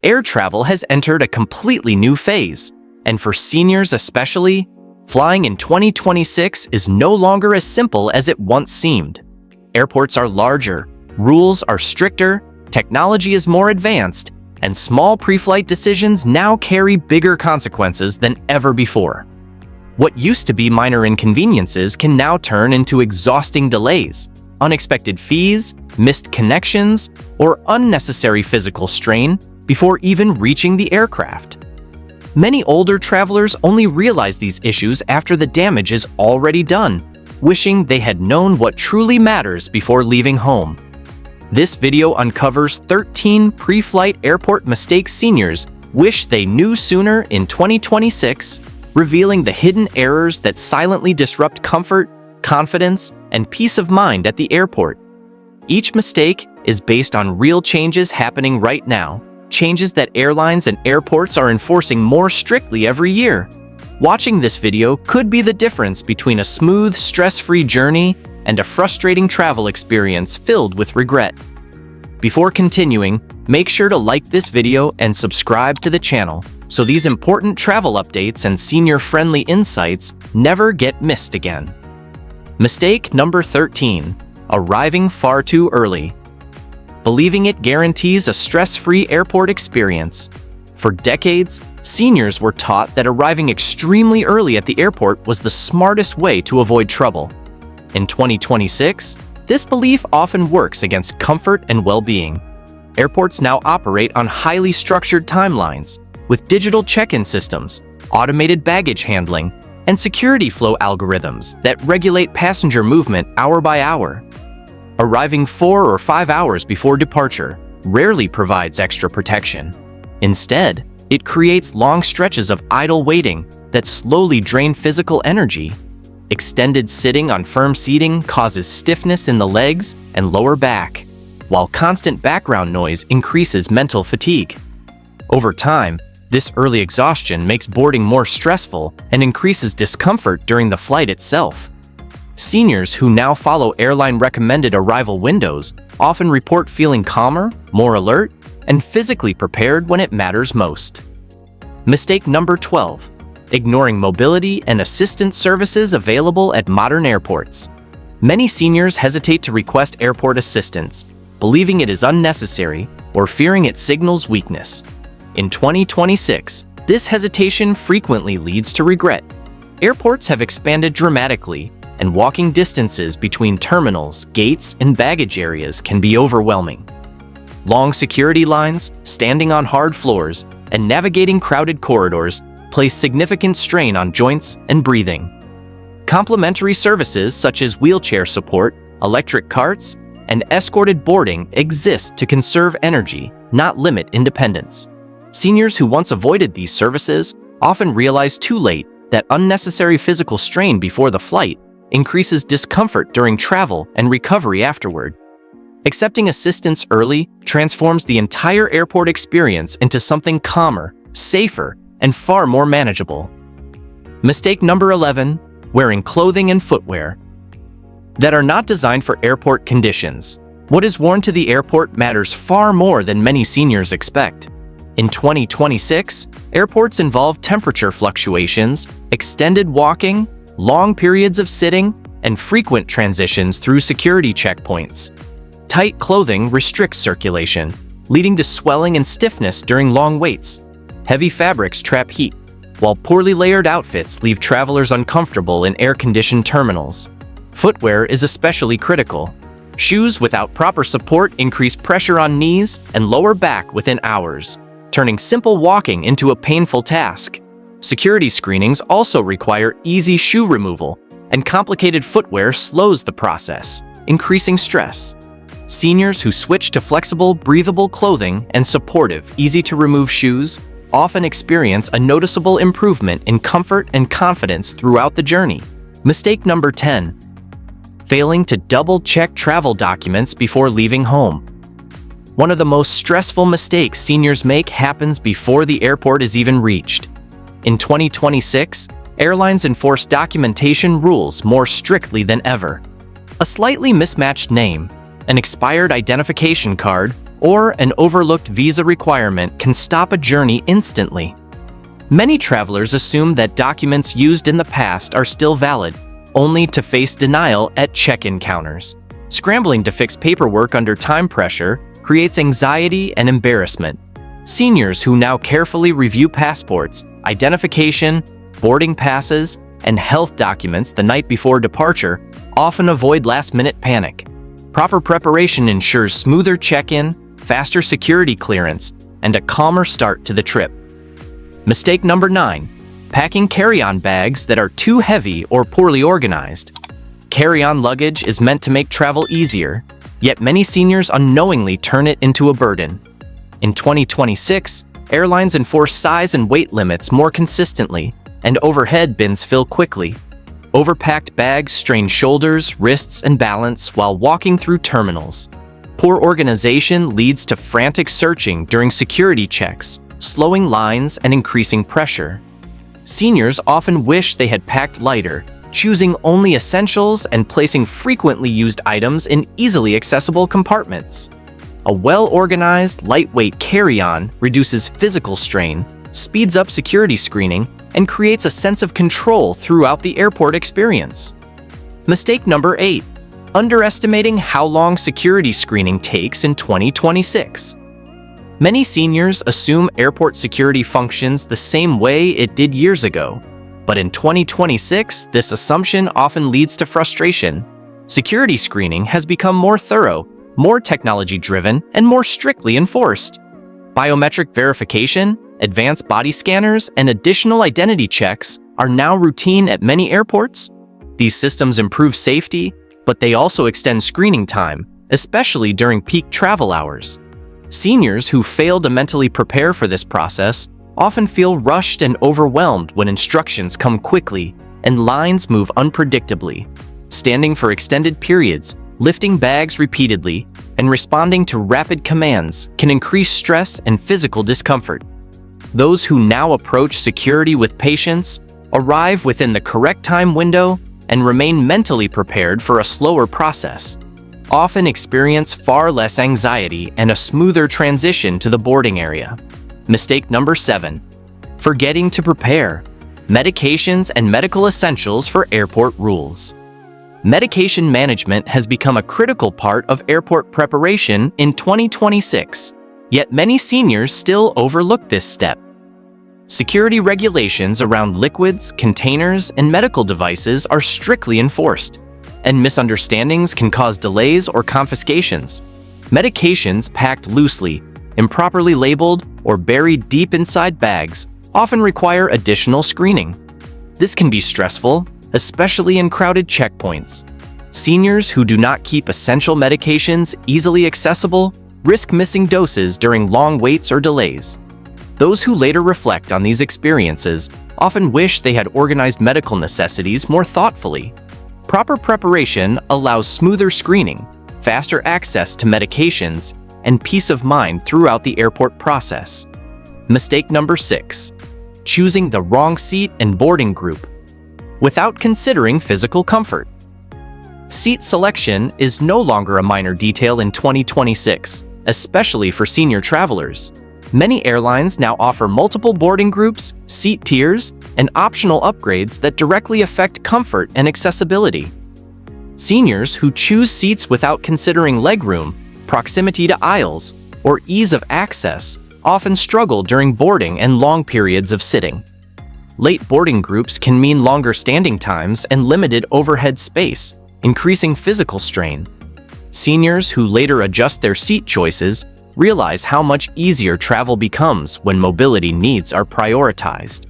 Air travel has entered a completely new phase, and for seniors especially, flying in 2026 is no longer as simple as it once seemed. Airports are larger, rules are stricter, technology is more advanced, and small pre-flight decisions now carry bigger consequences than ever before. What used to be minor inconveniences can now turn into exhausting delays, unexpected fees, missed connections, or unnecessary physical strain before even reaching the aircraft. Many older travelers only realize these issues after the damage is already done, wishing they had known what truly matters before leaving home. This video uncovers 13 pre-flight airport mistakes seniors wish they knew sooner in 2026, revealing the hidden errors that silently disrupt comfort, confidence, and peace of mind at the airport. Each mistake is based on real changes happening right now, changes that airlines and airports are enforcing more strictly every year. Watching this video could be the difference between a smooth, stress-free journey and a frustrating travel experience filled with regret. Before continuing, make sure to like this video and subscribe to the channel so these important travel updates and senior-friendly insights never get missed again. Mistake number 13. Arriving far too early. Believing it guarantees a stress-free airport experience. For decades, seniors were taught that arriving extremely early at the airport was the smartest way to avoid trouble. In 2026, this belief often works against comfort and well-being. Airports now operate on highly structured timelines, with digital check-in systems, automated baggage handling, and security flow algorithms that regulate passenger movement hour by hour. Arriving 4 or 5 hours before departure rarely provides extra protection. Instead, it creates long stretches of idle waiting that slowly drain physical energy. Extended sitting on firm seating causes stiffness in the legs and lower back, while constant background noise increases mental fatigue. Over time, this early exhaustion makes boarding more stressful and increases discomfort during the flight itself. Seniors who now follow airline-recommended arrival windows often report feeling calmer, more alert, and physically prepared when it matters most. Mistake number 12. Ignoring mobility and assistance services available at modern airports. Many seniors hesitate to request airport assistance, believing it is unnecessary or fearing it signals weakness. In 2026, this hesitation frequently leads to regret. Airports have expanded dramatically, and walking distances between terminals, gates, and baggage areas can be overwhelming. Long security lines, standing on hard floors, and navigating crowded corridors place significant strain on joints and breathing. Complementary services such as wheelchair support, electric carts, and escorted boarding exist to conserve energy, not limit independence. Seniors who once avoided these services often realize too late that unnecessary physical strain before the flight increases discomfort during travel and recovery afterward. Accepting assistance early transforms the entire airport experience into something calmer, safer, and far more manageable. Mistake number 11. Wearing clothing and footwear that are not designed for airport conditions. What is worn to the airport matters far more than many seniors expect. In 2026, airports involve temperature fluctuations, extended walking, long periods of sitting, and frequent transitions through security checkpoints. Tight clothing restricts circulation, leading to swelling and stiffness during long waits. Heavy fabrics trap heat, while poorly layered outfits leave travelers uncomfortable in air-conditioned terminals. Footwear is especially critical. Shoes without proper support increase pressure on knees and lower back within hours, turning simple walking into a painful task. Security screenings also require easy shoe removal, and complicated footwear slows the process, increasing stress. Seniors who switch to flexible, breathable clothing and supportive, easy-to-remove shoes often experience a noticeable improvement in comfort and confidence throughout the journey. Mistake number 10. Failing to double-check travel documents before leaving home. One of the most stressful mistakes seniors make happens before the airport is even reached. In 2026, airlines enforce documentation rules more strictly than ever. A slightly mismatched name, an expired identification card, or an overlooked visa requirement can stop a journey instantly. Many travelers assume that documents used in the past are still valid, only to face denial at check-in counters. Scrambling to fix paperwork under time pressure creates anxiety and embarrassment. Seniors who now carefully review passports, identification, boarding passes, and health documents the night before departure often avoid last-minute panic. Proper preparation ensures smoother check-in, faster security clearance, and a calmer start to the trip. Mistake number 9. Packing carry-on bags that are too heavy or poorly organized. Carry-on luggage is meant to make travel easier, yet many seniors unknowingly turn it into a burden. In 2026, airlines enforce size and weight limits more consistently, and overhead bins fill quickly. Overpacked bags strain shoulders, wrists, and balance while walking through terminals. Poor organization leads to frantic searching during security checks, slowing lines and increasing pressure. Seniors often wish they had packed lighter, choosing only essentials and placing frequently used items in easily accessible compartments. A well-organized, lightweight carry-on reduces physical strain, speeds up security screening, and creates a sense of control throughout the airport experience. Mistake number 8. Underestimating how long security screening takes in 2026. Many seniors assume airport security functions the same way it did years ago, but in 2026, this assumption often leads to frustration. Security screening has become more thorough, more technology-driven, and more strictly enforced. Biometric verification, advanced body scanners, and additional identity checks are now routine at many airports. These systems improve safety, but they also extend screening time, especially during peak travel hours. Seniors who fail to mentally prepare for this process often feel rushed and overwhelmed when instructions come quickly and lines move unpredictably. Standing for extended periods, lifting bags repeatedly, and responding to rapid commands can increase stress and physical discomfort. Those who now approach security with patience, arrive within the correct time window, and remain mentally prepared for a slower process, often experience far less anxiety and a smoother transition to the boarding area. Mistake number 7. Forgetting to prepare. Medications and medical essentials for airport rules. Medication management has become a critical part of airport preparation in 2026, yet many seniors still overlook this step. Security regulations around liquids, containers, and medical devices are strictly enforced, and misunderstandings can cause delays or confiscations. Medications packed loosely, improperly labeled, or buried deep inside bags often require additional screening. This can be stressful, especially in crowded checkpoints. Seniors who do not keep essential medications easily accessible risk missing doses during long waits or delays. Those who later reflect on these experiences often wish they had organized medical necessities more thoughtfully. Proper preparation allows smoother screening, faster access to medications, and peace of mind throughout the airport process. Mistake number 6. Choosing the wrong seat and boarding group without considering physical comfort. Seat selection is no longer a minor detail in 2026, especially for senior travelers. Many airlines now offer multiple boarding groups, seat tiers, and optional upgrades that directly affect comfort and accessibility. Seniors who choose seats without considering legroom, proximity to aisles, or ease of access often struggle during boarding and long periods of sitting. Late boarding groups can mean longer standing times and limited overhead space, increasing physical strain. Seniors who later adjust their seat choices realize how much easier travel becomes when mobility needs are prioritized.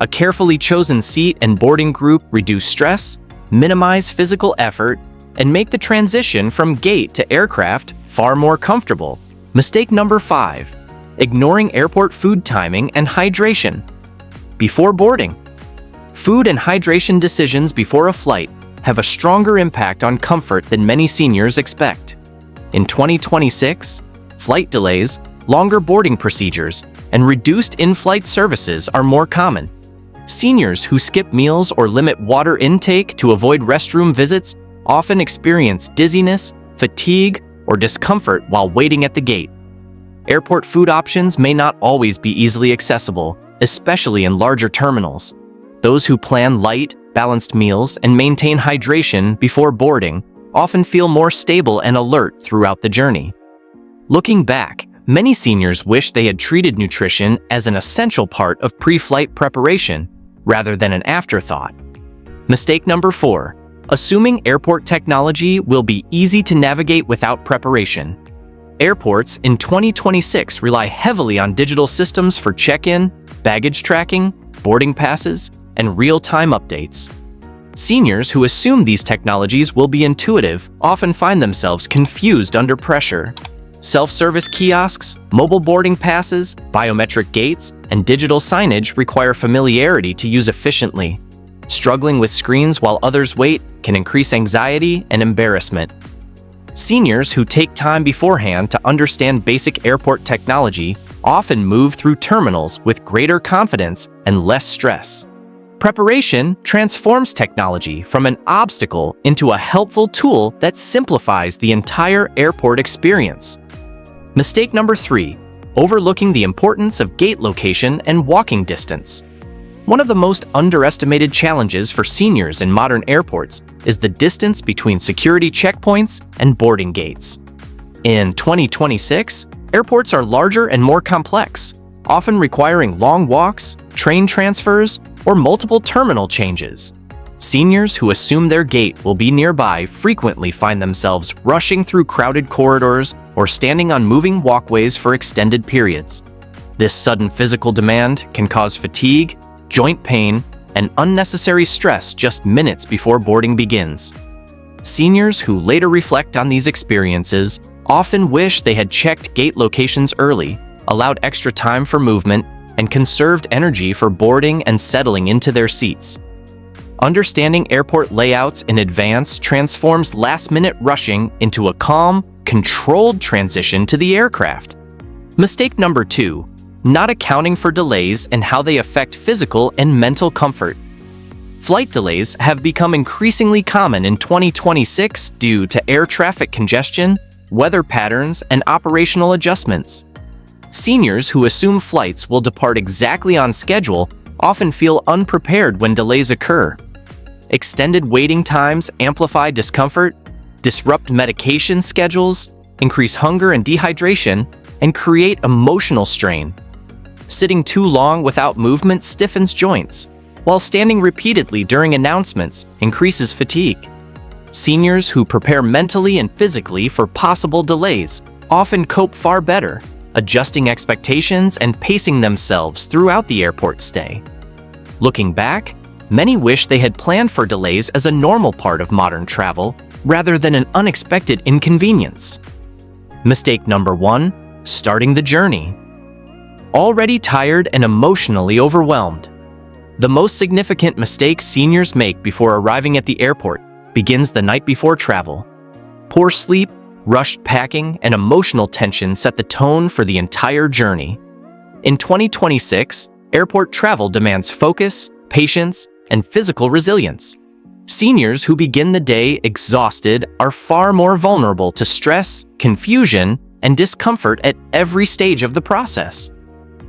A carefully chosen seat and boarding group reduce stress, minimize physical effort, and make the transition from gate to aircraft far more comfortable. Mistake number 5. Ignoring airport food timing and hydration. Before boarding, food and hydration decisions before a flight have a stronger impact on comfort than many seniors expect. In 2026, flight delays, longer boarding procedures, and reduced in-flight services are more common. Seniors who skip meals or limit water intake to avoid restroom visits often experience dizziness, fatigue, or discomfort while waiting at the gate. Airport food options may not always be easily accessible, especially in larger terminals. Those who plan light, balanced meals and maintain hydration before boarding often feel more stable and alert throughout the journey. Looking back, many seniors wish they had treated nutrition as an essential part of pre-flight preparation rather than an afterthought. Mistake number 4. Assuming airport technology will be easy to navigate without preparation. Airports in 2026 rely heavily on digital systems for check-in, baggage tracking, boarding passes, and real-time updates. Seniors who assume these technologies will be intuitive often find themselves confused under pressure. Self-service kiosks, mobile boarding passes, biometric gates, and digital signage require familiarity to use efficiently. Struggling with screens while others wait can increase anxiety and embarrassment. Seniors who take time beforehand to understand basic airport technology often move through terminals with greater confidence and less stress. Preparation transforms technology from an obstacle into a helpful tool that simplifies the entire airport experience. Mistake number 3. Overlooking the importance of gate location and walking distance. One of the most underestimated challenges for seniors in modern airports is the distance between security checkpoints and boarding gates. In 2026, airports are larger and more complex, often requiring long walks, train transfers, or multiple terminal changes. Seniors who assume their gate will be nearby frequently find themselves rushing through crowded corridors or standing on moving walkways for extended periods. This sudden physical demand can cause fatigue, joint pain, and unnecessary stress just minutes before boarding begins. Seniors who later reflect on these experiences often wish they had checked gate locations early, allowed extra time for movement, and conserved energy for boarding and settling into their seats. Understanding airport layouts in advance transforms last-minute rushing into a calm, controlled transition to the aircraft. Mistake number 2. Not accounting for delays and how they affect physical and mental comfort. Flight delays have become increasingly common in 2026 due to air traffic congestion, weather patterns, and operational adjustments. Seniors who assume flights will depart exactly on schedule often feel unprepared when delays occur. Extended waiting times amplify discomfort, disrupt medication schedules, increase hunger and dehydration, and create emotional strain. Sitting too long without movement stiffens joints, while standing repeatedly during announcements increases fatigue. Seniors who prepare mentally and physically for possible delays often cope far better, adjusting expectations and pacing themselves throughout the airport stay. Looking back, many wish they had planned for delays as a normal part of modern travel rather than an unexpected inconvenience. Mistake number 1. Starting the journey. Already tired and emotionally overwhelmed. The most significant mistake seniors make before arriving at the airport begins the night before travel. Poor sleep, rushed packing, and emotional tension set the tone for the entire journey. In 2026, airport travel demands focus, patience, and physical resilience. Seniors who begin the day exhausted are far more vulnerable to stress, confusion, and discomfort at every stage of the process.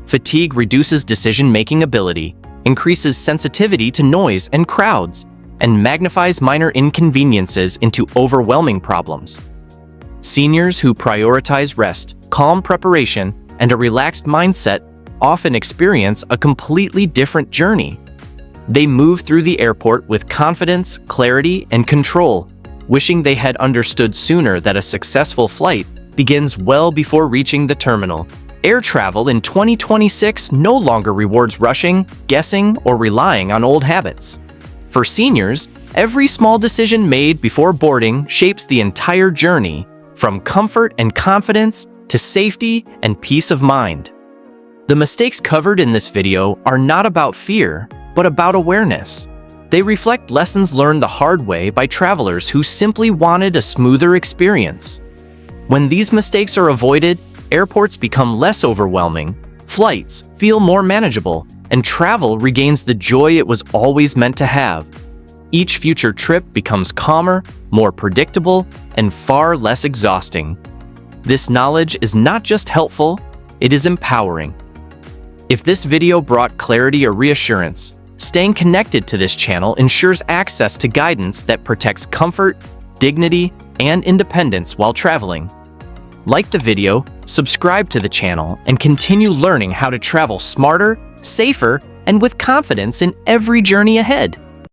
Fatigue reduces decision-making ability, increases sensitivity to noise and crowds, and magnifies minor inconveniences into overwhelming problems. Seniors who prioritize rest, calm preparation, and a relaxed mindset often experience a completely different journey. They move through the airport with confidence, clarity, and control, wishing they had understood sooner that a successful flight begins well before reaching the terminal. Air travel in 2026 no longer rewards rushing, guessing, or relying on old habits. For seniors, every small decision made before boarding shapes the entire journey, from comfort and confidence to safety and peace of mind. The mistakes covered in this video are not about fear, but about awareness. They reflect lessons learned the hard way by travelers who simply wanted a smoother experience. When these mistakes are avoided, airports become less overwhelming, flights feel more manageable, and travel regains the joy it was always meant to have. Each future trip becomes calmer, more predictable, and far less exhausting. This knowledge is not just helpful, it is empowering. If this video brought clarity or reassurance, staying connected to this channel ensures access to guidance that protects comfort, dignity, and independence while traveling. Like the video, subscribe to the channel, and continue learning how to travel smarter, safer, and with confidence in every journey ahead.